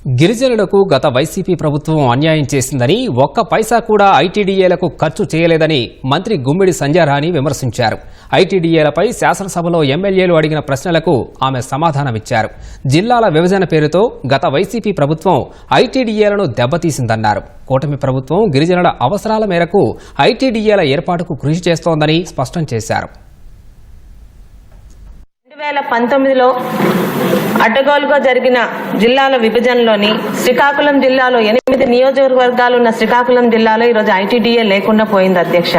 గిరిజనులకు గత వైసీపీ ప్రభుత్వం అన్యాయం చేసిందని ఒక్క పైసా కూడా ఐటీడీఏలకు ఖర్చు చేయలేదని మంత్రి గుమ్మిడి సంధ్యారాణి విమర్శించారు. ఐటీడీఏలపై శాసనసభలో ఎమ్మెల్యేలు అడిగిన ప్రశ్నలకు ఆమె సమాధానమిచ్చారు. జిల్లాల విభజన పేరుతో గత వైసీపీ ప్రభుత్వం ఐటీడీఏలను దెబ్బతీసిందన్నారు. కూటమి ప్రభుత్వం గిరిజనుల అవసరాల మేరకు ఐటీడీఏల ఏర్పాటుకు కృషి చేస్తోందని స్పష్టం చేశారు. 2019లో అడ్డగోలుగా జరిగిన జిల్లాల విభజనలోని శ్రీకాకుళం జిల్లాలో 8 నియోజకవర్గాలు ఉన్న శ్రీకాకుళం జిల్లాలో ఈరోజు ఐటీడీఏ లేకుండా పోయింది అధ్యక్ష.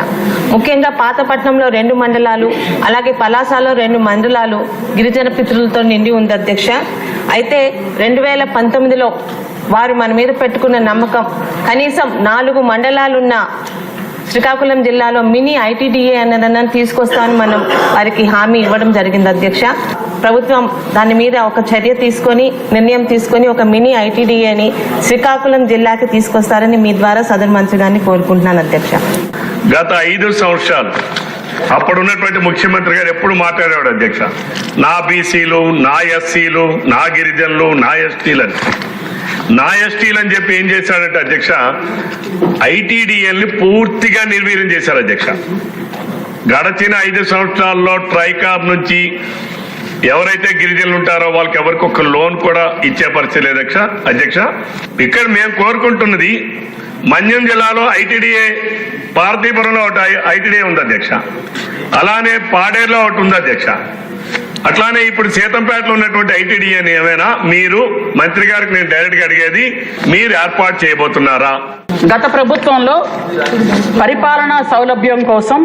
ముఖ్యంగా పాతపట్నంలో 2 మండలాలు, అలాగే పలాసలో 2 మండలాలు గిరిజన పితృలతో నిండి ఉంది అధ్యక్ష. అయితే 2019లో వారు మన మీద పెట్టుకున్న నమ్మకం కనీసం 4 మండలాలున్న శ్రీకాకుళం జిల్లాలో మినీ ఐటీడీఏ అన్నదన్న తీసుకొస్తామని మనం వారికి హామీ ఇవ్వడం జరిగింది అధ్యక్ష. ప్రభుత్వం దాని మీద ఒక చర్య తీసుకొని నిర్ణయం తీసుకొని ఒక మినీ ఐటీడీఏని శ్రీకాకుళం జిల్లాకి తీసుకొస్తారని మీ ద్వారా సదరు మంత్రి గారిని కోరుకుంటున్నాను అధ్యక్ష. గత 5 సంవత్సరాలు అప్పుడున్నటువంటి ముఖ్యమంత్రి గారు ఎప్పుడు మాట్లాడేవాడు అధ్యక్ష, నా బీసీలు, నా ఎస్సీలు, నా గిరిజనులు, నా ఎస్టీలు అని చెప్పి ఏం చేశాడంటే అధ్యక్ష, ఐటీడీఎల్ని పూర్తిగా నిర్వీర్యం చేశారు అధ్యక్ష. గడచిన 5 సంవత్సరాల్లో ట్రైకాబ్ నుంచి ఎవరైతే గిరిజనులు ఉంటారో వాళ్ళకి ఎవరికి ఒక లోన్ కూడా ఇచ్చే పరిస్థితి లేదు అధ్యక్ష. ఇక్కడ మేము కోరుకుంటున్నది, మన్యం జిల్లాలో ఐటీడీఏ, పార్వతీపురంలో ఒకటి ఐటీడీఏ ఉంది అధ్యక్ష, అలానే పాడేరులో ఒకటి ఉంది అధ్యక్ష, అట్లానే ఇప్పుడు సీతంపేటలో ఉన్నటువంటి ఐటీడీఏని ఏమైనా మీరు మంత్రి గారికి నేను డైరెక్ట్ గా అడిగేది, మీరు ఏర్పాటు చేయబోతున్నారా? గత ప్రభుత్వంలో పరిపాలనా సౌలభ్యం కోసం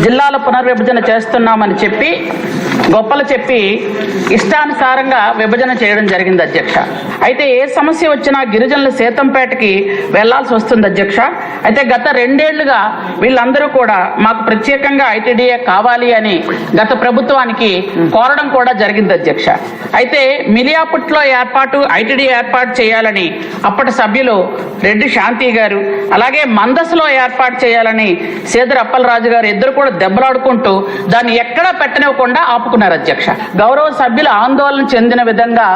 జిల్లాల పునర్విభజన చేస్తున్నామని చెప్పి గొప్పలు చెప్పి ఇష్టానుసారంగా విభజన చేయడం జరిగింది అధ్యక్ష. అయితే ఏ సమస్య వచ్చినా గిరిజనుల సీతంపేటకి వెళ్లాల్సి వస్తుంది అధ్యక్ష. అయితే గత 2 ఏళ్లుగా వీళ్ళందరూ కూడా మాకు ప్రత్యేకంగా ఐటీడీఏ కావాలి అని గత ప్రభుత్వానికి కోరడం కూడా జరిగింది అధ్యక్ష. అయితే మిలియాపుట్లో ఐటీడీఏ ఏర్పాటు చేయాలని అప్పటి సభ్యులు రెడ్డి శాంతి గారు, అలాగే మందస్సులో ఏర్పాటు చేయాలని సేదర్ అప్పలరాజు గారు ఇద్దరు కూడా దెబ్బలాడుకుంటూ దాన్ని ఎక్కడా పెట్టనివ్వకుండా ఆపుకున్నారు అధ్యక్ష. గౌరవ సభ్యులు ఆందోళన చెందిన విధంగా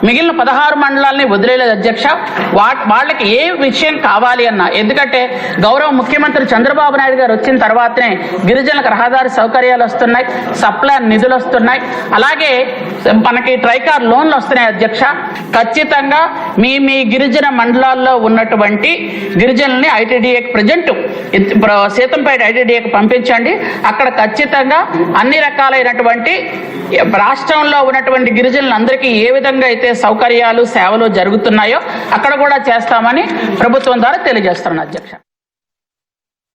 మిగిలిన 16 మండలాలని వదిలేదు అధ్యక్ష. వాళ్ళకి ఏ విషయం కావాలి అన్నా, ఎందుకంటే గౌరవ ముఖ్యమంత్రి చంద్రబాబు నాయుడు గారు వచ్చిన తర్వాతనే గిరిజనులకు రహదారి సౌకర్యాలు వస్తున్నాయి, సప్లాన్ నిధులు వస్తున్నాయి, అలాగే మనకి ట్రైకార్ లోన్లు వస్తున్నాయి అధ్యక్ష. ఖచ్చితంగా మీ గిరిజన మండలాల్లో ఉన్నటువంటి గిరిజనుల్ని ఐటీడీఏకి ప్రజెంట్ సీతంపేట ఐటీడీఏకి పంపించండి. అక్కడ ఖచ్చితంగా అన్ని రకాలైనటువంటి రాష్ట్రంలో ఉన్నటువంటి గిరిజనులందరికీ ఏ విధంగా అయితే సౌకర్యాలు సేవలు జరుగుతున్నాయో అక్కడ కూడా చేస్తామని ప్రభుత్వం ద్వారా తెలియజేస్తున్నాను అధ్యక్ష.